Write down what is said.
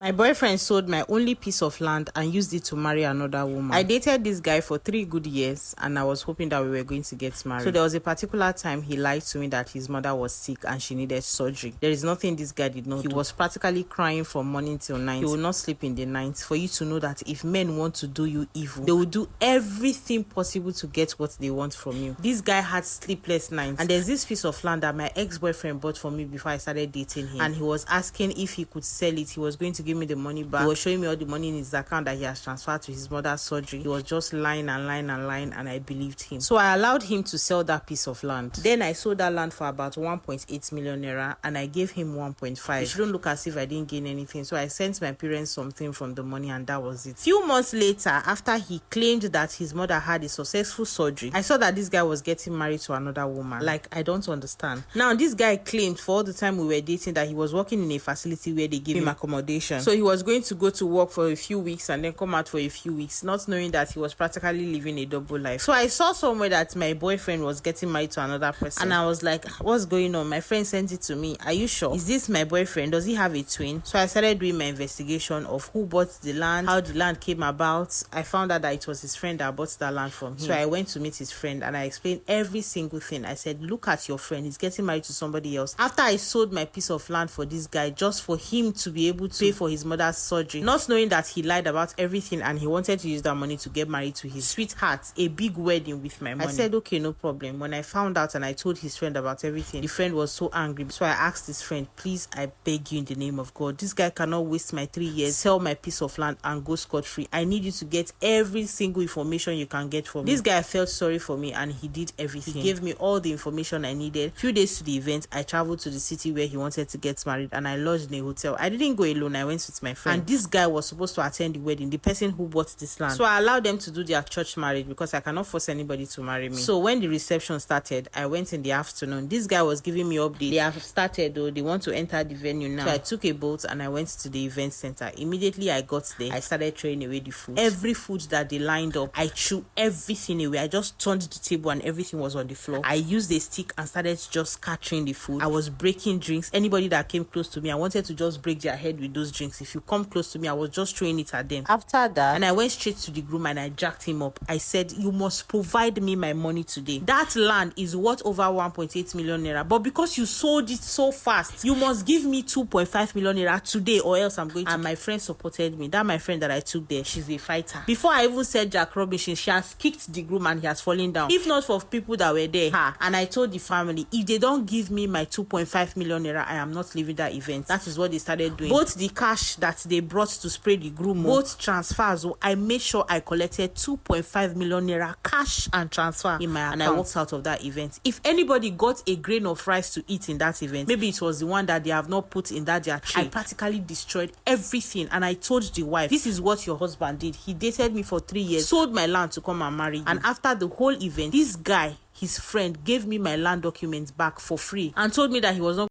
My boyfriend sold my only piece of land and used it to marry another woman. I dated this guy for 3 good years and I was hoping that we were going to get married. So there was a particular time he lied to me that his mother was sick and she needed surgery. There is nothing this guy did not do. He was practically crying from morning till night. He will not sleep in the night. For you to know that if men want to do you evil, they will do everything possible to get what they want from you. This guy had sleepless nights, and there's this piece of land that my ex-boyfriend bought for me before I started dating him, and he was asking if he could sell it. He was going to give me the money back. He was showing me all the money in his account that he has transferred to his mother's surgery. He was just lying and lying and lying, and I believed him. So I allowed him to sell that piece of land. Then I sold that land for about 1.8 million naira, and I gave him 1.5. It shouldn't look as if I didn't gain anything. So I sent my parents something from the money, and that was it. Few months later, after he claimed that his mother had a successful surgery, I saw that this guy was getting married to another woman. Like, I don't understand. Now, this guy claimed for all the time we were dating that he was working in a facility where they gave him accommodation. So he was going to go to work for a few weeks and then come out for a few weeks, not knowing that he was practically living a double life. So I saw somewhere that my boyfriend was getting married to another person, and I was like, what's going on? My friend sent it to me. Are you sure? Is this my boyfriend? Does he have a twin? So I started doing my investigation of who bought the land, how the land came about. I found out that it was his friend that bought that land from him. So I went to meet his friend and I explained every single thing. I said, look at your friend, he's getting married to somebody else. After I sold my piece of land for this guy just for him to be able to pay for his mother's surgery, not knowing that he lied about everything and he wanted to use that money to get married to his sweetheart, a big wedding with my money. I said, okay, no problem. When I found out and I told his friend about everything, the friend was so angry. So I asked his friend, please, I beg you in the name of God, this guy cannot waste my 3 years, sell my piece of land and go scot-free. I need you to get every single information you can get from me. This guy felt sorry for me and he did everything. He gave me all the information I needed. Few days to the event, I traveled to the city where he wanted to get married and I lodged in a hotel. I didn't go alone, I went with my friend. And this guy was supposed to attend the wedding, the person who bought this land. So I allowed them to do their church marriage because I cannot force anybody to marry me. So when the reception started, I went in the afternoon. This guy was giving me updates. They have started though, they want to enter the venue now. So I took a boat and I went to the event center. Immediately I got there, I started throwing away the food. Every food that they lined up, I threw everything away. I just turned the table and everything was on the floor. I used a stick and started just scattering the food. I was breaking drinks. Anybody that came close to me, I wanted to just break their head with those drinks. If you come close to me, I was just throwing it at them. After that, and I went straight to the groom and I jacked him up. I said, you must provide me my money today. That land is worth over 1.8 million naira, but because you sold it so fast, you must give me 2.5 million naira today or else I'm going to. And my friend supported me. That my friend that I took there, she's a fighter. Before I even said Jack Robinson, she has kicked the groom and he has fallen down. If not for people that were there, and I told the family, if they don't give me my 2.5 million naira, I am not leaving that event. That is what they started doing. Both the cash that they brought to spray the groom, both transfers, I made sure I collected 2.5 million naira cash and transfer in my account. And I walked out of that event. If anybody got a grain of rice to eat in that event, maybe it was the one that they have not put in that their tray. I practically destroyed everything and I told the wife, this is what your husband did. He dated me for 3 years, sold my land to come and marry you. And after the whole event, this guy, his friend, gave me my land documents back for free and told me that he was not